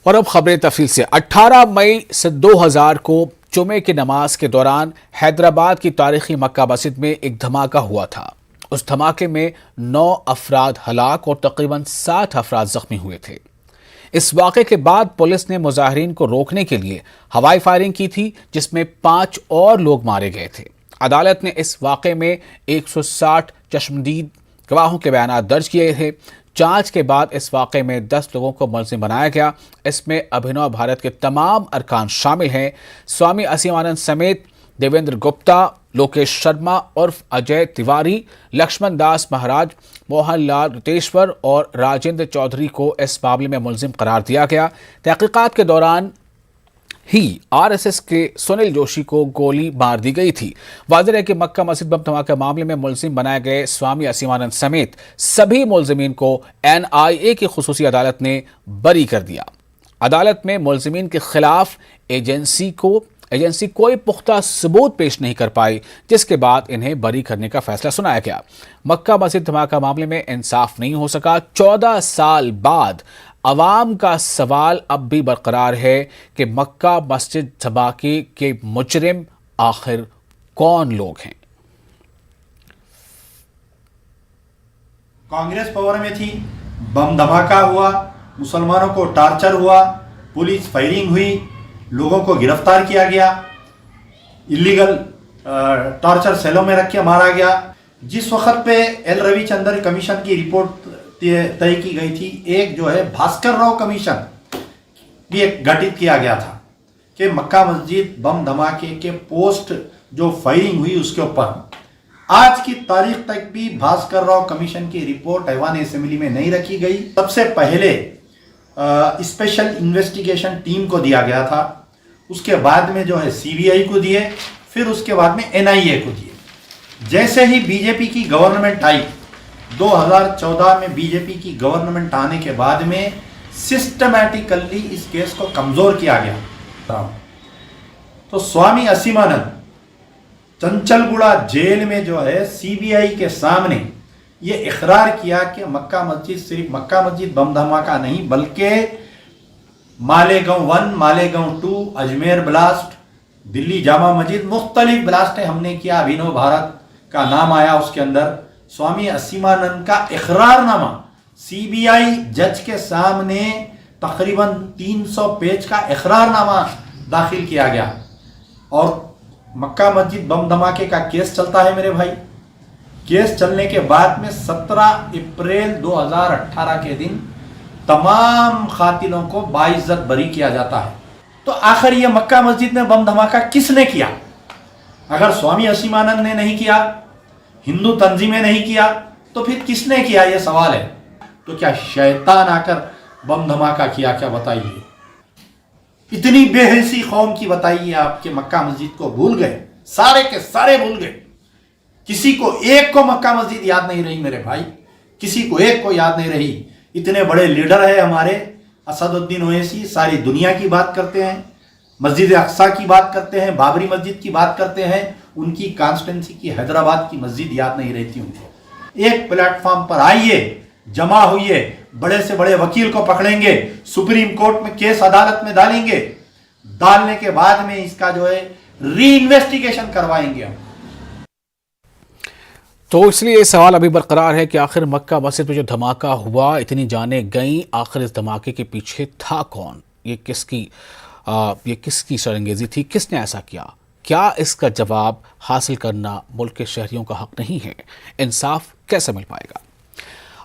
और अब खबरें तफसील से। 18 मई से 2000 को जुमे की नमाज के दौरान हैदराबाद की तारीखी मक्का मस्जिद में एक धमाका हुआ था। उस धमाके में 9 अफराद हलाक और तकरीबन 60 अफराद जख्मी हुए थे। इस वाक़े के बाद पुलिस ने मुजाहिरीन को रोकने के लिए हवाई फायरिंग की थी, जिसमें 5 और लोग मारे गए थे। अदालत ने इस वाक़े में 160 चश्मदीद गवाहों के बयान दर्ज किए थे। जांच के बाद इस वाक़े में 10 लोगों को मुलज़िम बनाया गया। इसमें अभिनव भारत के तमाम अरकान शामिल हैं। स्वामी असीमानंद समेत देवेंद्र गुप्ता, लोकेश शर्मा उर्फ अजय तिवारी, लक्ष्मण दास महाराज, मोहनलाल रुतेश्वर और राजेंद्र चौधरी को इस मामले में मुलज़िम करार दिया गया। तहकीकात के दौरान ही आरएसएस के सुनील जोशी को गोली मार दी गई थी। वाज़ेह है कि मक्का मस्जिद बम धमाके मामले में मुलज़िम बनाए गए स्वामी असीमानंद समेत सभी मुलज़िमीन को एनआईए की खुसूसी अदालत ने बरी कर दिया। अदालत में मुलज़िमीन के खिलाफ एजेंसी कोई पुख्ता सबूत पेश नहीं कर पाई, जिसके बाद इन्हें बरी करने का फैसला सुनाया गया। मक्का मस्जिद धमाका मामले में इंसाफ नहीं हो सका। 14 साल बाद अवाम का सवाल अब भी बरकरार है कि मक्का मस्जिद धमाके के मुजरिम आखिर कौन लोग हैं। कांग्रेस पावर में थी, बम धमाका हुआ, मुसलमानों को टार्चर हुआ, पुलिस फायरिंग हुई, लोगों को गिरफ्तार किया गया, इलीगल टॉर्चर सेलों में रख के मारा गया। जिस वक्त पे एल रविचंद्रन कमीशन की रिपोर्ट तय की गई थी, एक जो है भास्कर राव कमीशन भी एक गठित किया गया था कि मक्का मस्जिद बम धमाके के पोस्ट जो फायरिंग हुई उसके ऊपर आज की तारीख तक भी भास्कर राव कमीशन की रिपोर्ट ऐवान असेंबली में नहीं रखी गई। सबसे पहले स्पेशल इन्वेस्टिगेशन टीम को दिया गया था, उसके बाद में जो है सीबीआई को दिए, फिर उसके बाद में एनआईए को दिए। जैसे ही बीजेपी की गवर्नमेंट आई, 2014 में बीजेपी की गवर्नमेंट आने के बाद में सिस्टमैटिकली इस केस को कमजोर किया गया। तो स्वामी असीमानंद चंचलगुड़ा जेल में जो है सीबीआई के सामने ये इकरार किया कि मक्का मस्जिद सिर्फ मक्का मस्जिद बम धमाका नहीं, बल्कि मालेगांव 1, मालेगांव 2, अजमेर ब्लास्ट, दिल्ली जामा मस्जिद, मुख्तलिफ ब्लास्टें हमने किया। अभिनव भारत का नाम आया उसके अंदर। स्वामी असीमानंद का इकरारनामा सीबीआई जज के सामने तकरीबन 300 पेज का इकरारनामा दाखिल किया गया और मक्का मस्जिद बम धमाके का केस चलता है मेरे भाई। केस चलने के बाद में 17 अप्रैल 2018 के दिन तमाम कातिलों को बाइज्जत बरी किया जाता है। तो आखिर ये मक्का मस्जिद में बम धमाका किसने किया? अगर स्वामी असीमानंद ने नहीं किया, हिंदू तंजीमें नहीं किया, तो फिर किसने किया, ये सवाल है। तो क्या शैतान आकर बम धमाका किया? क्या बताइए, इतनी बेहसी कौम की बताइए आपके मक्का मस्जिद को भूल गए, सारे के सारे भूल गए। किसी को एक को मक्का मस्जिद याद नहीं रही मेरे भाई, किसी को एक को याद नहीं रही। इतने बड़े लीडर है हमारे असदुद्दीन ओवैसी, सारी दुनिया की बात करते हैं, मस्जिद अक्सा की बात करते हैं, बाबरी मस्जिद की बात करते हैं, उनकी कॉन्स्टिट्यूंसी की हैदराबाद की मस्जिद याद नहीं रहती उनको। एक प्लेटफॉर्म पर आइए, जमा हुई, बड़े से बड़े वकील को पकड़ेंगे, सुप्रीम कोर्ट में केस अदालत में डालेंगे, डालने के बाद में इसका जो है री इन्वेस्टिगेशन करवाएंगे हम। तो इसलिए ये सवाल अभी बरकरार है कि आखिर मक्का मस्जिद में जो धमाका हुआ, इतनी जानें गईं, आखिर इस धमाके के पीछे था कौन? ये किसकी शरंगेजी थी? किसने ऐसा किया? क्या इसका जवाब हासिल करना मुल्क के शहरियों का हक नहीं है? इंसाफ कैसे मिल पाएगा?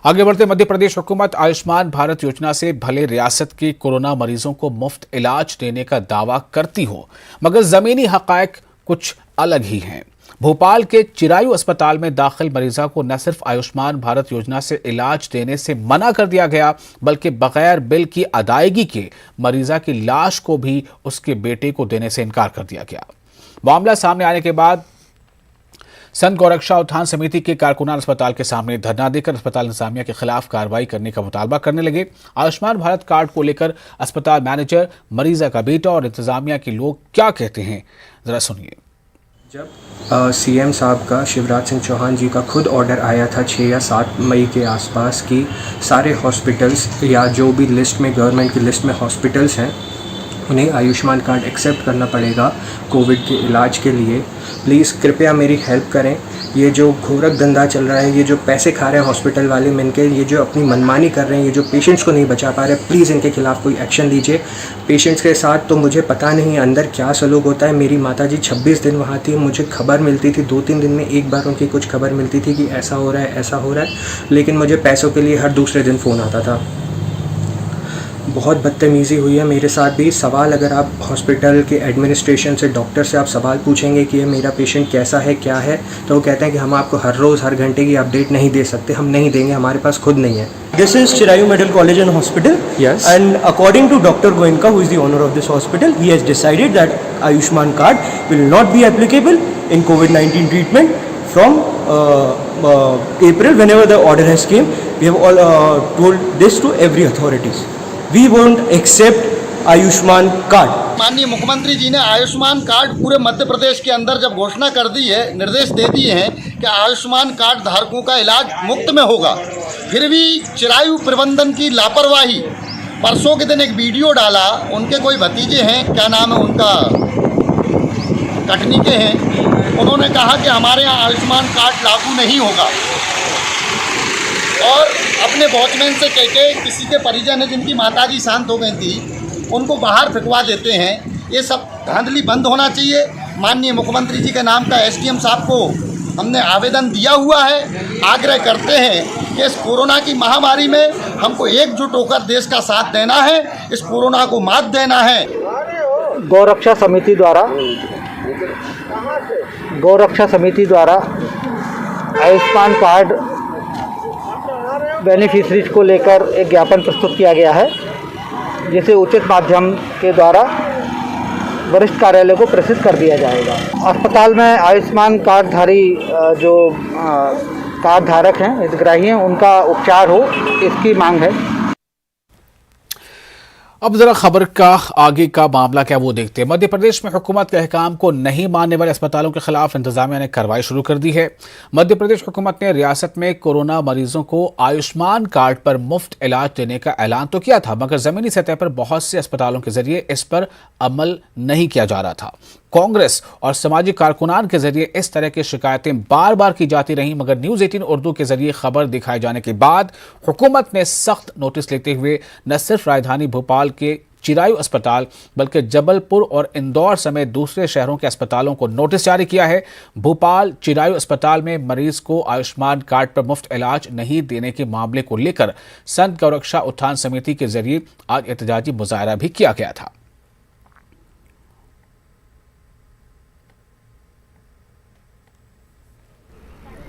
आगे बढ़ते, मध्य प्रदेश हुकूमत आयुष्मान भारत योजना से भले रियासत के कोरोना मरीजों को मुफ्त इलाज देने का दावा करती हो, मगर जमीनी हकायक कुछ अलग ही हैं। भोपाल के चिरायू अस्पताल में दाखिल मरीजा को न सिर्फ आयुष्मान भारत योजना से इलाज देने से मना कर दिया गया, बल्कि बगैर बिल की अदायगी के मरीजा की लाश को भी उसके बेटे को देने से इनकार कर दिया गया। मामला सामने आने के बाद संत गौरक्षा उत्थान समिति के कारकुनान अस्पताल के सामने धरना देकर अस्पताल इंतजामिया के खिलाफ कार्रवाई करने का मुतालबा करने लगे। आयुष्मान भारत कार्ड को लेकर अस्पताल मैनेजर, मरीजा का बेटा और इंतजामिया के लोग क्या कहते हैं, जरा सुनिए। जब सीएम साहब का, शिवराज सिंह चौहान जी का खुद ऑर्डर आया था 6 या 7 मई के आसपास की सारे हॉस्पिटल्स या जो भी लिस्ट में, गवर्नमेंट की लिस्ट में हॉस्पिटल्स हैं, उन्हें आयुष्मान कार्ड एक्सेप्ट करना पड़ेगा कोविड के इलाज के लिए। प्लीज़ कृपया मेरी हेल्प करें। ये जो घोरक धंधा चल रहा है, ये जो पैसे खा रहे हैं हॉस्पिटल वाले मिलके, ये जो अपनी मनमानी कर रहे हैं, ये जो पेशेंट्स को नहीं बचा पा रहे, प्लीज़ इनके खिलाफ़ कोई एक्शन लीजिए। पेशेंट्स के साथ तो मुझे पता नहीं अंदर क्या सलूक होता है। मेरी माताजी 26 दिन वहाँ थी, मुझे खबर मिलती थी 2-3 दिन में एक बार उनकी कुछ खबर मिलती थी कि ऐसा हो रहा है, ऐसा हो रहा है, लेकिन मुझे पैसों के लिए हर दूसरे दिन फ़ोन आता था। बहुत बदतमीज़ी हुई है मेरे साथ भी। सवाल अगर आप हॉस्पिटल के एडमिनिस्ट्रेशन से, डॉक्टर से आप सवाल पूछेंगे कि ये मेरा पेशेंट कैसा है, क्या है, तो वो कहते हैं कि हम आपको हर रोज़ हर घंटे की अपडेट नहीं दे सकते, हम नहीं देंगे, हमारे पास खुद नहीं है। This is Chirayu Medical College and Hospital. Yes. And according to Dr. Goenka, who is the owner of this hospital, he has decided that Ayushman card will not be applicable in COVID-19 treatment from April, whenever the order has came. We have all told this to every authorities. We won't accept Ayushman card. माननीय मुख्यमंत्री जी ने Ayushman card पूरे मध्य प्रदेश के अंदर जब घोषणा कर दी है, निर्देश दे दिए हैं कि आयुष्मान कार्ड धारकों का इलाज मुफ्त में होगा, फिर भी चिरायु प्रबंधन की लापरवाही। परसों के दिन एक वीडियो डाला, उनके कोई भतीजे हैं, क्या नाम है उनका, कटनी के हैं, उन्होंने कहा कि हमारे यहाँ आयुष्मान कार्ड लागू नहीं होगा और अपने वॉचमैन से कह के किसी के परिजन है जिनकी माताजी शांत हो गई थी, उनको बाहर फेंकवा देते हैं। ये सब धांधली बंद होना चाहिए। माननीय मुख्यमंत्री जी के नाम का एसडीएम साहब को हमने आवेदन दिया हुआ है। आग्रह करते हैं कि इस कोरोना की महामारी में हमको एकजुट होकर देश का साथ देना है, इस कोरोना को मात देना है। गौरक्षा समिति द्वारा आयुष्मान कार्ड बेनिफिशरीज को लेकर एक ज्ञापन प्रस्तुत किया गया है, जिसे उचित माध्यम के द्वारा वरिष्ठ कार्यालय को प्रेषित कर दिया जाएगा। अस्पताल में आयुष्मान कार्डधारी जो कार्ड धारक हैं, हितग्राही हैं, उनका उपचार हो, इसकी मांग है। अब जरा खबर का आगे का मामला क्या वो देखते हैं। मध्य प्रदेश में हुकूमत के अहकाम को नहीं मानने वाले अस्पतालों के खिलाफ इंतजामिया ने कार्रवाई शुरू कर दी है। मध्य प्रदेश हुकूमत ने रियासत में कोरोना मरीजों को आयुष्मान कार्ड पर मुफ्त इलाज देने का ऐलान तो किया था, मगर जमीनी सतह पर बहुत से अस्पतालों के जरिए इस पर अमल नहीं किया जा रहा था। कांग्रेस और समाजी कारकुनान के जरिए इस तरह की शिकायतें बार बार की जाती रहीं, मगर न्यूज़ 18 उर्दू के जरिए खबर दिखाए जाने के बाद हुकूमत ने सख्त नोटिस लेते हुए न सिर्फ राजधानी भोपाल के चिरायु अस्पताल बल्कि जबलपुर और इंदौर समेत दूसरे शहरों के अस्पतालों को नोटिस जारी किया है। भोपाल चिरायु अस्पताल में मरीज को आयुष्मान कार्ड पर मुफ्त इलाज नहीं देने के मामले को लेकर संत गौरक्षा उत्थान समिति के जरिए आज एहतजाजी मुजाहरा भी किया गया था।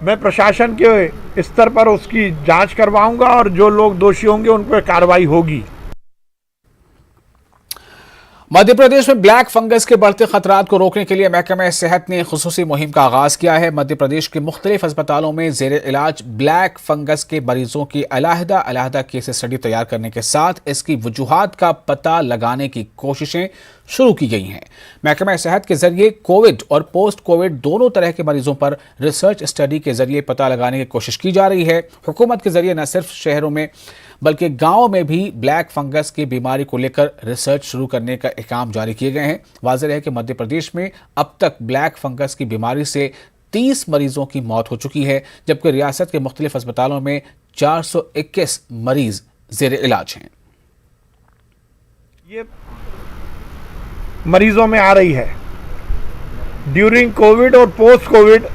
मैं प्रशासन के स्तर पर उसकी जांच करवाऊंगा और जो लोग दोषी होंगे उन पर कार्रवाई होगी। मध्य प्रदेश में ब्लैक फंगस के बढ़ते खतरात को रोकने के लिए महकमा सेहत ने खुसूसी मुहिम का आगाज किया है। मध्य प्रदेश के मुख्तलिफ अस्पतालों में जेर इलाज ब्लैक फंगस के मरीजों की अलहदा केस स्टडी तैयार करने के साथ इसकी वजूहात का पता लगाने की कोशिशें शुरू की गई हैं। महकमा सेहत के जरिए कोविड और पोस्ट कोविड दोनों तरह के मरीजों पर रिसर्च स्टडी के जरिए पता लगाने की कोशिश की जा रही है। हुकूमत के जरिए न सिर्फ शहरों में बल्कि गांव में भी ब्लैक फंगस की बीमारी को लेकर रिसर्च शुरू करने का अहकाम जारी किए गए हैं। वाज़ेह है कि मध्य प्रदेश में अब तक ब्लैक फंगस की बीमारी से 30 मरीजों की मौत हो चुकी है, जबकि रियासत के मुख्तलिफ अस्पतालों में 421 मरीज जेर इलाज हैं। ये मरीजों में आ रही है। ड्यूरिंग कोविड और पोस्ट कोविड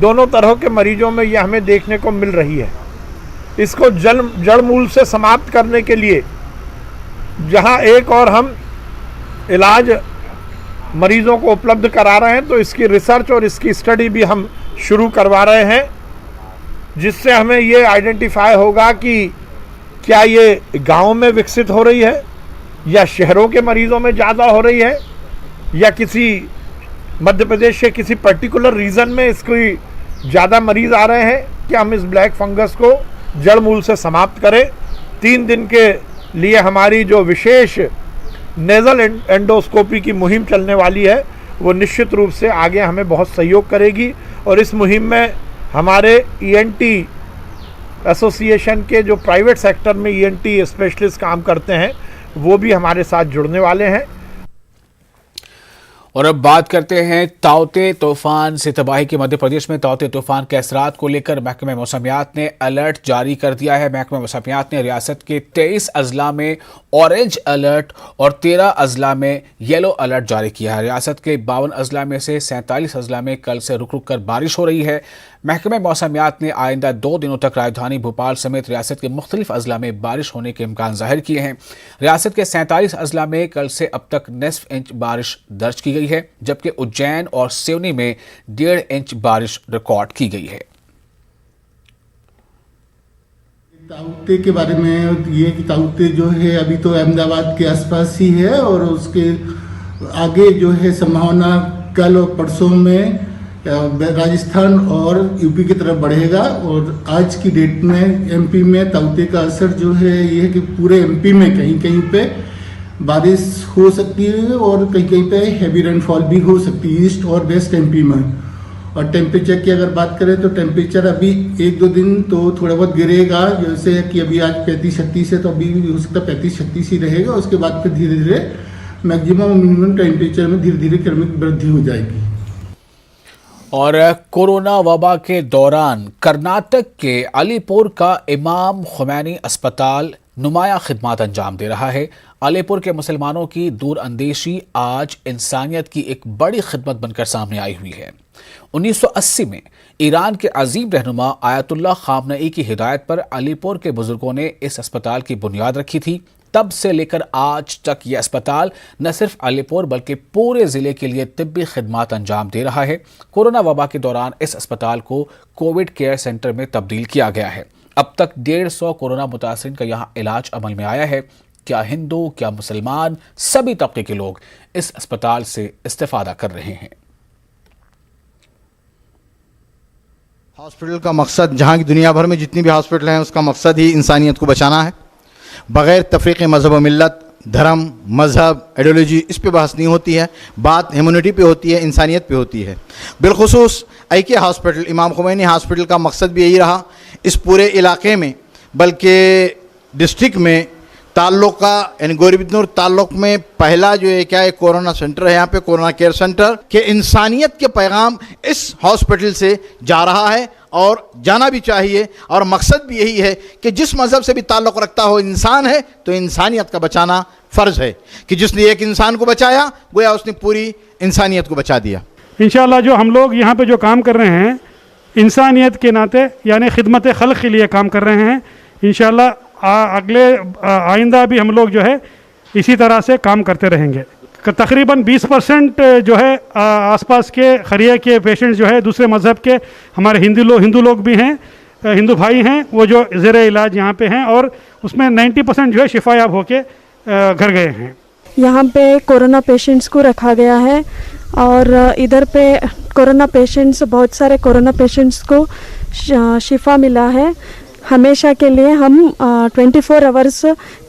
दोनों तरह के मरीजों में यह हमें देखने को मिल रही है। इसको जड़ मूल से समाप्त करने के लिए जहां एक और हम इलाज मरीजों को उपलब्ध करा रहे हैं, तो इसकी रिसर्च और इसकी स्टडी भी हम शुरू करवा रहे हैं, जिससे हमें ये आइडेंटिफाई होगा कि क्या ये गांव में विकसित हो रही है या शहरों के मरीजों में ज़्यादा हो रही है या किसी मध्य प्रदेश के किसी पर्टिकुलर रीजन में इसकी ज़्यादा मरीज आ रहे हैं। कि हम इस ब्लैक फंगस को जड़ मूल से समाप्त करें। 3 दिन के लिए हमारी जो विशेष नेज़ल एंडोस्कोपी की मुहिम चलने वाली है, वो निश्चित रूप से आगे हमें बहुत सहयोग करेगी। और इस मुहिम में हमारे ENT एसोसिएशन के जो प्राइवेट सेक्टर में ENT स्पेशलिस्ट काम करते हैं वो भी हमारे साथ जुड़ने वाले हैं। और अब बात करते हैं ताउते तूफान से तबाही के। मध्य प्रदेश में ताउते तूफान के असरात को लेकर महकमे मौसमियात ने अलर्ट जारी कर दिया है। महकमे मौसमियात ने रियासत के 23 अजला में ऑरेंज अलर्ट और 13 अजला में येलो अलर्ट जारी किया है। रियासत के 52 अजला में से 47 अजला में कल से रुक रुक कर बारिश हो रही है। महकमे मौसमियात ने आइंदा 2 दिनों तक राजधानी भोपाल समेत रियासत के मुख्तलिफ अजला में बारिश होने के इम्कान जाहिर किए हैं। रियासत के 47 अजला में कल से अब तक निसफ इंच बारिश दर्ज की गई है, जबकि उज्जैन और सिवनी में 1.5 इंच बारिश रिकॉर्ड की गई है। ताउते के बारे में ये कि ताउते जो है अभी तो अहमदाबाद के आसपास ही है और उसके आगे जो है संभावना कल और परसों में राजस्थान और यूपी की तरफ बढ़ेगा। और आज की डेट में एमपी में ताउते का असर जो है ये है कि पूरे एमपी में कहीं कहीं पे बारिश हो सकती है और कहीं कहीं पे हैवी रेनफॉल भी हो सकती है ईस्ट और वेस्ट एमपी में। और टेम्परेचर की अगर बात करें तो टेम्परेचर अभी 1-2 दिन तो थोड़ा बहुत गिरेगा, जैसे कि अभी आज 35-36 है तो अभी हो सकता है 35-36 ही रहेगा। उसके बाद फिर धीरे धीरे मैक्सिमम और मिनिमम टेम्परेचर में धीरे धीरे क्रमिक वृद्धि हो जाएगी। और कोरोना वबा के दौरान कर्नाटक के अलीपुर का इमाम खुमैनी अस्पताल नुमाया खिदमत अंजाम दे रहा है। अलीपुर के मुसलमानों की दूर अंदेशी आज इंसानियत की एक बड़ी खिदमत बनकर सामने आई हुई है। 1980 में ईरान के अजीम रहनुमा आयतुल्लाह खामनेई की हिदायत पर अलीपुर के बुजुर्गों ने इस अस्पताल की बुनियाद रखी थी। तब से लेकर आज तक यह अस्पताल न सिर्फ अलीपुर बल्कि पूरे जिले के लिए तिब्बी खिदमत अंजाम दे रहा है। कोरोना वबा के दौरान इस अस्पताल को कोविड केयर सेंटर में तब्दील किया गया है। अब तक 150 कोरोना मुतासिरीन का यहाँ इलाज अमल में आया है। क्या हिंदू क्या मुसलमान सभी तबके के लोग इस अस्पताल से इस्तेफादा कर रहे हैं। हॉस्पिटल का मकसद, जहाँ की दुनिया भर में जितनी भी हॉस्पिटल हैं उसका मकसद ही इंसानियत को बचाना है। बग़ैर तफरीक़ मज़हब व मिल्लत, धर्म, मज़हब, आइडियोलॉजी इस पे बहस नहीं होती है। बात ह्यूमैनिटी पे होती है, इंसानियत पे होती है। बिलखुसूस ऐके हॉस्पिटल, इमाम खुमैनी हॉस्पिटल का मकसद भी यही रहा। इस पूरे इलाके में बल्कि डिस्ट्रिक्ट में ताल्लुक़ का यानी गोरीबिदनूर ताल्लुक़ में पहला जो है क्या है कोरोना सेंटर है, यहाँ पे कोरोना केयर सेंटर के इंसानियत के पैगाम इस हॉस्पिटल से जा रहा है और जाना भी चाहिए। और मकसद भी यही है कि जिस मज़हब से भी ताल्लुक़ रखता हो, इंसान है तो इंसानियत का बचाना फ़र्ज़ है कि जिसने एक इंसान को बचाया गोया उसने पूरी इंसानियत को बचा दिया। इंशाअल्लाह जो हम लोग यहाँ पे जो काम कर रहे हैं इंसानियत के नाते यानी खिदमत खल्क़ के लिए काम कर रहे हैं। इंशाअल्लाह अगले आइंदा भी हम लोग जो है इसी तरह से काम करते रहेंगे। तकरीबन 20% जो है आसपास के खरिया के पेशेंट्स जो है दूसरे मज़हब के हमारे हिंदू लोग भी हैं, हिंदू भाई हैं, वो जो ज़ेरे इलाज यहाँ पे हैं और उसमें 90% जो है शिफायाब होके घर गए हैं। यहाँ पे कोरोना पेशेंट्स को रखा गया है और इधर पे कोरोना पेशेंट्स, बहुत सारे कोरोना पेशेंट्स को शिफा मिला है। हमेशा के लिए हम 24 आवर्स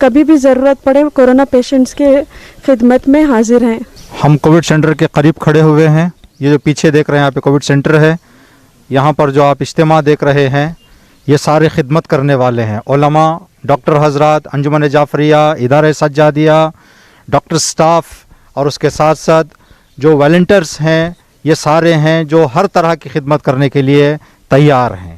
कभी भी ज़रूरत पड़े कोरोना पेशेंट्स के खिदमत में हाजिर हैं। हम कोविड सेंटर के करीब खड़े हुए हैं। ये जो पीछे देख रहे हैं यहाँ पे कोविड सेंटर है। यहाँ पर जो आप इज्तिमा देख रहे हैं ये सारे खिदमत करने वाले हैं। उलमा, डॉक्टर हजरात, अंजुमन जाफरिया, इदारे सज्जादिया, डॉक्टर स्टाफ और उसके साथ साथ जो वॉलंटियर्स हैं ये सारे हैं जो हर तरह की खिदमत करने के लिए तैयार हैं।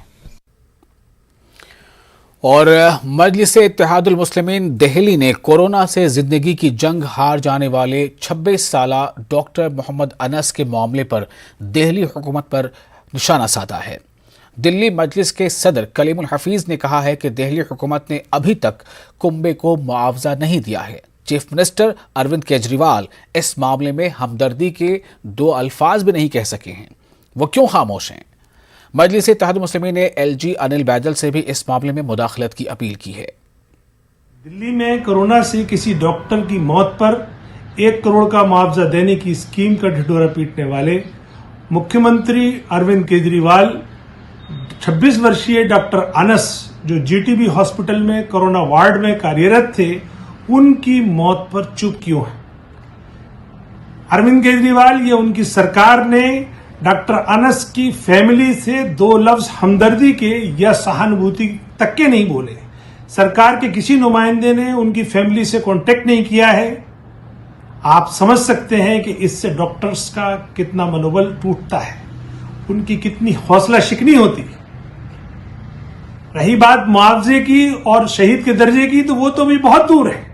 और मजलिस इत्तेहादुल मुस्लिमीन दिल्ली ने कोरोना से जिंदगी की जंग हार जाने वाले 26 साला डॉक्टर मोहम्मद अनस के मामले पर दिल्ली हुकूमत पर निशाना साधा है। दिल्ली मजलिस के सदर कलीमुल हफीज ने कहा है कि दिल्ली हुकूमत ने अभी तक कुंबे को मुआवजा नहीं दिया है। चीफ मिनिस्टर अरविंद केजरीवाल इस मामले में हमदर्दी के 2 अल्फाज भी नहीं कह सके हैं। वो क्यों खामोश हैं? मजलिस इत्तेहादुल मुस्लिमीन ने LG अनिल बैजल से भी इस मामले में मुदाखलत की अपील की है। दिल्ली में कोरोना से किसी डॉक्टर की मौत पर 1 करोड़ का मुआवजा देने की स्कीम का ढिढोरा पीटने वाले मुख्यमंत्री अरविंद केजरीवाल 26 वर्षीय डॉक्टर अनस जो GTB हॉस्पिटल में कोरोना वार्ड में कार्यरत थे, उनकी मौत पर चुप क्यों है? अरविंद केजरीवाल ये उनकी सरकार ने डॉक्टर अनस की फैमिली से 2 लफ्ज हमदर्दी के या सहानुभूति तक के नहीं बोले। सरकार के किसी नुमाइंदे ने उनकी फैमिली से कांटेक्ट नहीं किया है। आप समझ सकते हैं कि इससे डॉक्टर्स का कितना मनोबल टूटता है, उनकी कितनी हौसला शिकनी होती है। रही बात मुआवजे की और शहीद के दर्जे की, तो वो तो भी बहुत दूर है।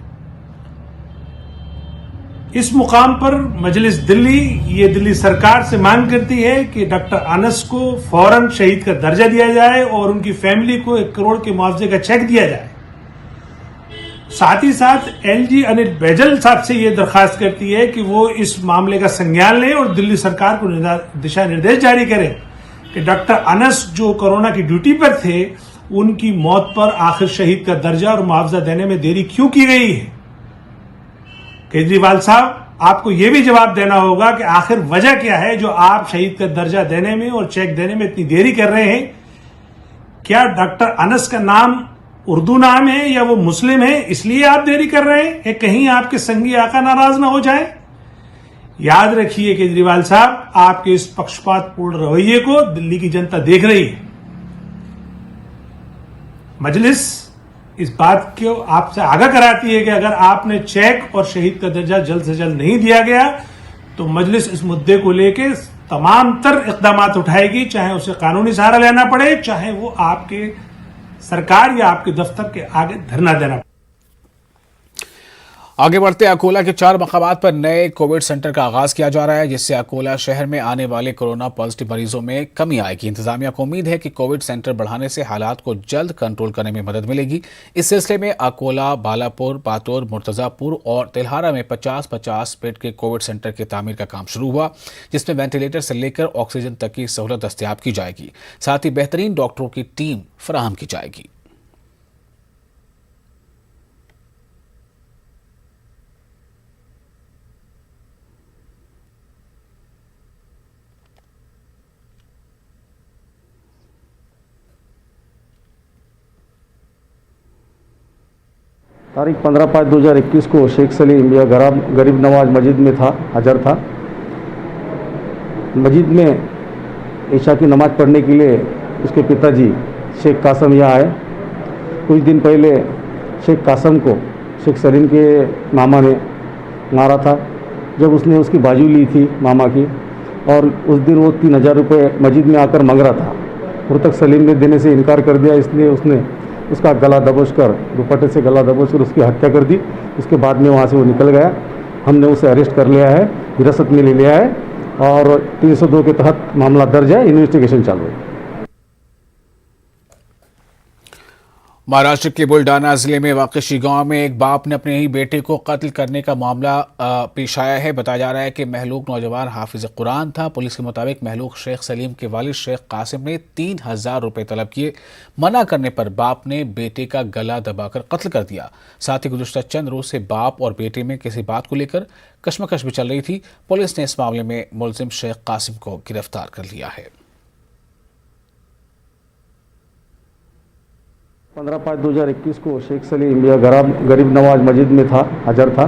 इस मुकाम पर मजलिस दिल्ली ये दिल्ली सरकार से मांग करती है कि डॉक्टर अनस को फौरन शहीद का दर्जा दिया जाए और उनकी फैमिली को 1 करोड़ के मुआवजे का चेक दिया जाए। साथ ही साथ एलजी अनिल बैजल साहब से ये दरखास्त करती है कि वो इस मामले का संज्ञान लें और दिल्ली सरकार को दिशा निर्देश जारी करें कि डॉक्टर अनस जो कोरोना की ड्यूटी पर थे, उनकी मौत पर आखिर शहीद का दर्जा और मुआवजा देने में देरी क्यों की गई है। केजरीवाल साहब, आपको यह भी जवाब देना होगा कि आखिर वजह क्या है जो आप शहीद का दर्जा देने में और चेक देने में इतनी देरी कर रहे हैं। क्या डॉक्टर अनस का नाम उर्दू नाम है या वो मुस्लिम है, इसलिए आप देरी कर रहे हैं? कहीं आपके संगी आका नाराज ना हो जाए। याद रखिए केजरीवाल साहब, आपके इस पक्षपातपूर्ण रवैये को दिल्ली की जनता देख रही है। मजलिस इस बात को आपसे आगाह कराती है कि अगर आपने चेक और शहीद का दर्जा जल्द से जल्द नहीं दिया गया तो मजलिस इस मुद्दे को लेकर तमाम तर इकदाम उठाएगी, चाहे उसे कानूनी सहारा लेना पड़े, चाहे वो आपके सरकार या आपके दफ्तर के आगे धरना देना पड़े। आगे बढ़ते अकोला के 4 मकामात पर नए कोविड सेंटर का आगाज किया जा रहा है, जिससे अकोला शहर में आने वाले कोरोना पॉजिटिव मरीजों में कमी आएगी। इंतजामिया को उम्मीद है कि कोविड सेंटर बढ़ाने से हालात को जल्द कंट्रोल करने में मदद मिलेगी। इस सिलसिले में अकोला, बालापुर, पातौर, मुर्तजापुर और तेल्हारा में 50-50 बेड के कोविड सेंटर की तामीर का काम शुरू हुआ, जिसमें वेंटिलेटर से लेकर ऑक्सीजन तक की सहूलत दस्तयाब की जाएगी। साथ ही बेहतरीन डॉक्टरों की टीम फराहम की जाएगी। तारीख 15/5/2021 को शेख सलीम या गरीब नवाज मस्जिद में था, हाजिर था। मस्जिद में ईशा की नमाज़ पढ़ने के लिए उसके पिताजी शेख कासम यहाँ आए। कुछ दिन पहले शेख कासम को शेख सलीम के मामा ने मारा था, जब उसने उसकी बाजू ली थी मामा की, और उस दिन वो 3000 रुपये मस्जिद में आकर मांग रहा था। मृतक सलीम ने देने से इनकार कर दिया, इसलिए उसने उसका गला दबोच कर, दुपट्टे से गला दबोच कर उसकी हत्या कर दी। उसके बाद में वहाँ से वो निकल गया। हमने उसे अरेस्ट कर लिया है, हिरासत में ले लिया है और 302 के तहत मामला दर्ज है, इन्वेस्टिगेशन चालू है। महाराष्ट्र के बुलडाना जिले में वाक़ई गांव में एक बाप ने अपने ही बेटे को कत्ल करने का मामला पेश आया है। बताया जा रहा है कि महलूक नौजवान हाफिज कुरान था। पुलिस के मुताबिक महलूक शेख सलीम के वालिद शेख कासिम ने 3000 रुपये तलब किए। मना करने पर बाप ने बेटे का गला दबाकर कत्ल कर दिया। साथ ही गुज़श्ता चंद रोज से बाप और बेटे में किसी बात को लेकर कशमकश भी चल रही थी। पुलिस ने इस मामले में मुलजिम शेख कासिम को गिरफ्तार कर लिया है। 15/5/2021 को शेख सलीम या गरीब नवाज मस्जिद में था, हाजिर था।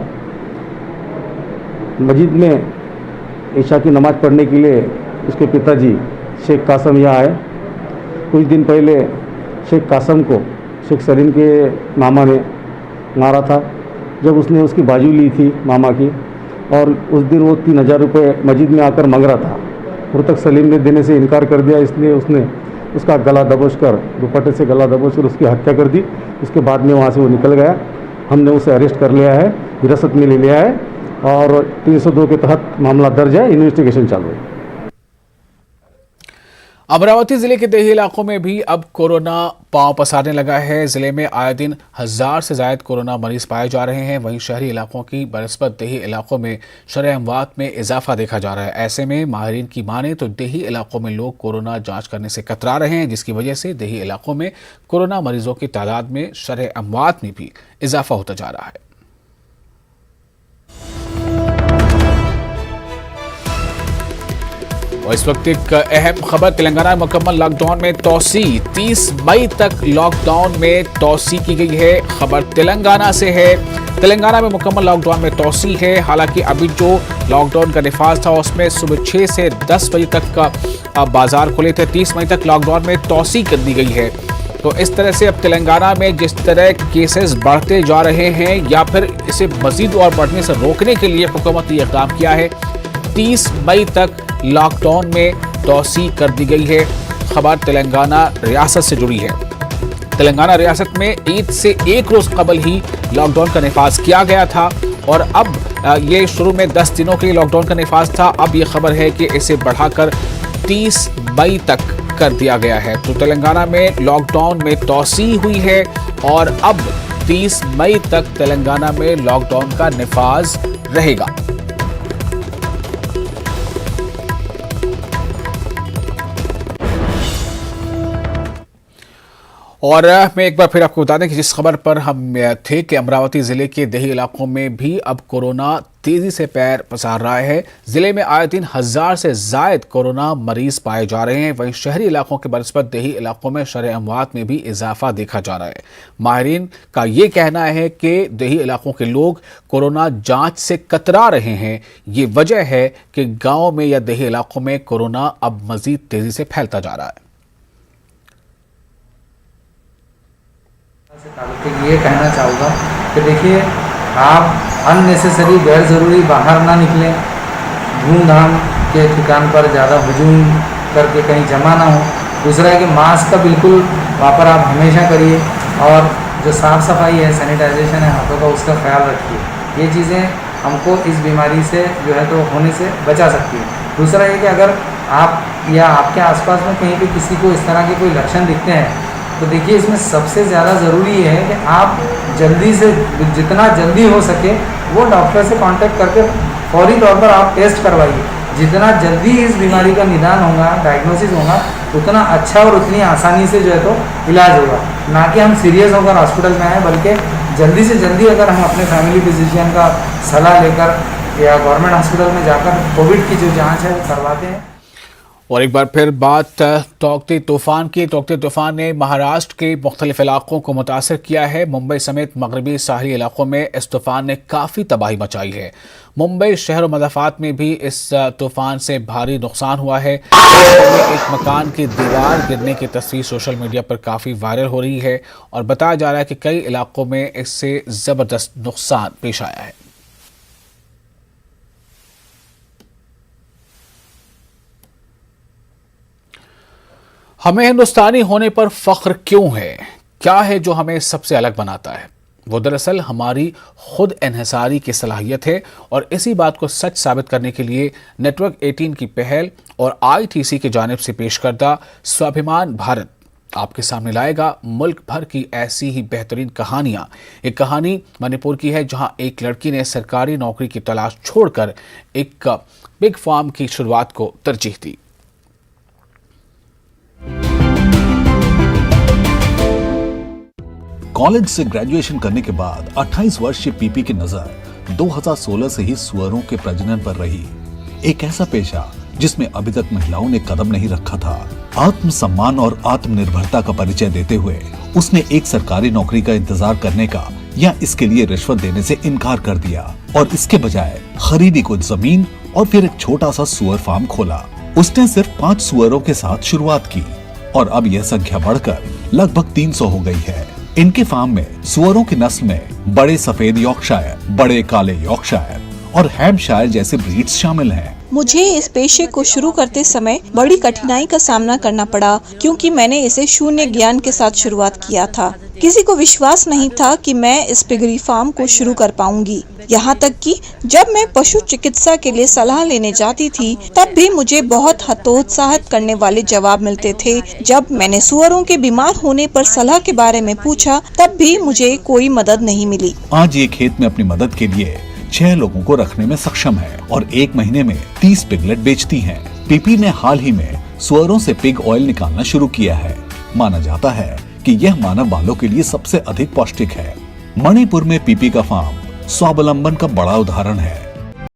मस्जिद में ईशा की नमाज़ पढ़ने के लिए उसके पिताजी शेख कासम यहाँ आए। कुछ दिन पहले शेख कासम को शेख सलीम के मामा ने मारा था, जब उसने उसकी बाजू ली थी मामा की, और उस दिन वो 3000 रुपये मस्जिद में आकर मांग रहा था। मृतक सलीम ने देने से इनकार कर दिया, इसलिए उसने उसका गला दबोच कर, दुपट्टे से गला दबोच कर उसकी हत्या कर दी। उसके बाद में वहाँ से वो निकल गया। हमने उसे अरेस्ट कर लिया है, हिरासत में ले लिया है और 302 के तहत मामला दर्ज है, इन्वेस्टिगेशन चालू है। अमरावती जिले के देही इलाकों में भी अब कोरोना पांव पसारने लगा है। जिले में आए दिन 1000 से ज्यादा कोरोना मरीज पाए जा रहे हैं। वहीं शहरी इलाकों की बनिस्बत देही इलाकों में शरह अमवात में इजाफा देखा जा रहा है। ऐसे में माहिरीन की माने तो देही इलाकों में लोग कोरोना जांच करने से कतरा रहे हैं, जिसकी वजह से देही इलाकों में कोरोना मरीजों की तादाद में शरह अमवात में भी इजाफा होता जा रहा है। और इस वक्त एक अहम खबर, तेलंगाना में मुकम्मल लॉकडाउन में तोसी। 30 मई तक लॉकडाउन में तोसी की गई है। खबर तेलंगाना से है। तेलंगाना में मुकम्मल लॉकडाउन में तोसी है। हालांकि अभी जो लॉकडाउन का नफाज था उसमें सुबह 6 से 10 बजे तक का बाजार खुले थे। 30 मई तक लॉकडाउन में तोसी कर दी गई है। तो इस तरह से अब तेलंगाना में जिस तरह केसेस बढ़ते जा रहे हैं या फिर इसे मजीद और बढ़ने से रोकने के लिए हुकूमत ने इक़दाम किया है। 30 मई तक लॉकडाउन में तोसी कर दी गई है। खबर तेलंगाना रियासत से जुड़ी है। तेलंगाना रियासत में ईद से एक रोज कबल ही लॉकडाउन का नफाज किया गया था और अब ये शुरू में 10 दिनों के लिए लॉकडाउन का नफाज था। अब ये खबर है कि इसे बढ़ाकर 30 मई तक कर दिया गया है। तो तेलंगाना में लॉकडाउन में तोसी हुई है और अब 30 मई तक तेलंगाना में लॉकडाउन का नफाज रहेगा। और मैं एक बार फिर आपको बता दें कि जिस खबर पर हम थे कि अमरावती ज़िले के देही इलाकों में भी अब कोरोना तेज़ी से पैर पसार रहा है। ज़िले में आए दिन 1000 से ज़ायद कोरोना मरीज़ पाए जा रहे हैं। वहीं शहरी इलाकों के बनिस्बत देही इलाकों में शरह अमवात में भी इजाफा देखा जा रहा है। माहिरीन का ये कहना है कि देही इलाकों के लोग कोरोना जाँच से कतरा रहे हैं। ये वजह है कि गाँव में या देही इलाकों में कोरोना अब मज़ीद तेज़ी से फैलता जा रहा है। ये कहना चाहूँगा कि देखिए, आप अननेसेसरी गैर ज़रूरी बाहर ना निकलें, धूमधाम के ठिकान पर ज़्यादा हुजूम करके कहीं जमा ना हो। दूसरा है कि मास्क का बिल्कुल वापर आप हमेशा करिए और जो साफ़ सफाई है, सैनिटाइजेशन है हाथों का, उसका ख्याल रखिए। ये चीज़ें हमको इस बीमारी से जो है तो होने से बचा सकती है। दूसरा ये कि अगर आप या आपके आसपास में कहीं भी किसी को इस तरह के कोई लक्षण दिखते हैं तो देखिए, इसमें सबसे ज़्यादा ज़रूरी ये है कि आप जल्दी से जितना जल्दी हो सके वो डॉक्टर से कांटेक्ट करके फौरी तौर पर आप टेस्ट करवाइए। जितना जल्दी इस बीमारी का निदान होगा, डायग्नोसिस होगा, उतना अच्छा और उतनी आसानी से जो है तो इलाज होगा। ना कि हम सीरियस होकर हॉस्पिटल में आए, बल्कि जल्दी से जल्दी अगर हम अपने फैमिली फिजिशियन का सलाह लेकर या गवर्नमेंट हॉस्पिटल में जाकर कोविड की जो जाँच है वो करवाते हैं। और एक बार फिर बात तौकते तूफान की। तौकते तूफान ने महाराष्ट्र के मुख्तलिफ इलाकों को मुतासर किया है। मुंबई समेत मगरबी साहली इलाकों में इस तूफान ने काफ़ी तबाही मचाई है। मुंबई शहर और मदाफात में भी इस तूफान से भारी नुकसान हुआ है। एक मकान की दीवार गिरने की तस्वीर सोशल मीडिया पर काफ़ी वायरल हो रही है और बताया जा रहा है कि कई इलाकों में इससे ज़बरदस्त नुकसान पेश आया है। हमें हिंदुस्तानी होने पर फख्र क्यों है? क्या है जो हमें सबसे अलग बनाता है? वो दरअसल हमारी खुद इन्हिसारी की सलाहियत है और इसी बात को सच साबित करने के लिए नेटवर्क 18 की पहल और ITC की जानिब से पेश करदा स्वाभिमान भारत आपके सामने लाएगा मुल्क भर की ऐसी ही बेहतरीन कहानियाँ। एक कहानी मणिपुर की है जहाँ एक लड़की ने सरकारी नौकरी की तलाश छोड़कर एक बिग फार्म की शुरुआत को तरजीह दी। कॉलेज से ग्रेजुएशन करने के बाद 28 वर्षीय पीपी की नजर 2016 से ही सुअरों के प्रजनन पर रही। एक ऐसा पेशा जिसमें अभी तक महिलाओं ने कदम नहीं रखा था। आत्मसम्मान और आत्मनिर्भरता का परिचय देते हुए उसने एक सरकारी नौकरी का इंतजार करने का या इसके लिए रिश्वत देने से इनकार कर दिया और इसके बजाय खरीदी कुछ जमीन और फिर एक छोटा सा सुअर फार्म खोला। उसने सिर्फ 5 सुअरों के साथ शुरुआत की और अब यह संख्या बढ़कर लगभग 300 हो गई है। इनके फार्म में सुअरों की नस्ल में बड़े सफेद यॉर्कशायर, बड़े काले यॉर्कशायर और हैम्पशायर जैसे ब्रीड्स शामिल हैं। मुझे इस पेशे को शुरू करते समय बड़ी कठिनाई का सामना करना पड़ा क्योंकि मैंने इसे शून्य ज्ञान के साथ शुरुआत किया था। किसी को विश्वास नहीं था कि मैं इस पिगरी फार्म को शुरू कर पाऊंगी। यहाँ तक कि जब मैं पशु चिकित्सा के लिए सलाह लेने जाती थी तब भी मुझे बहुत हतोत्साहित करने वाले जवाब मिलते थे। जब मैंने सुअरों के बीमार होने पर सलाह के बारे में पूछा तब भी मुझे कोई मदद नहीं मिली। आज ये खेत में अपनी मदद के लिए 6 लोगों को रखने में सक्षम है और 1 महीने में 30 पिगलेट बेचती है। पीपी ने हाल ही में सुअरों से पिग ऑयल निकालना शुरू किया है। माना जाता है कि यह मानव बालों के लिए सबसे अधिक पौष्टिक है। मणिपुर में पीपी का फार्म स्वावलंबन का बड़ा उदाहरण है।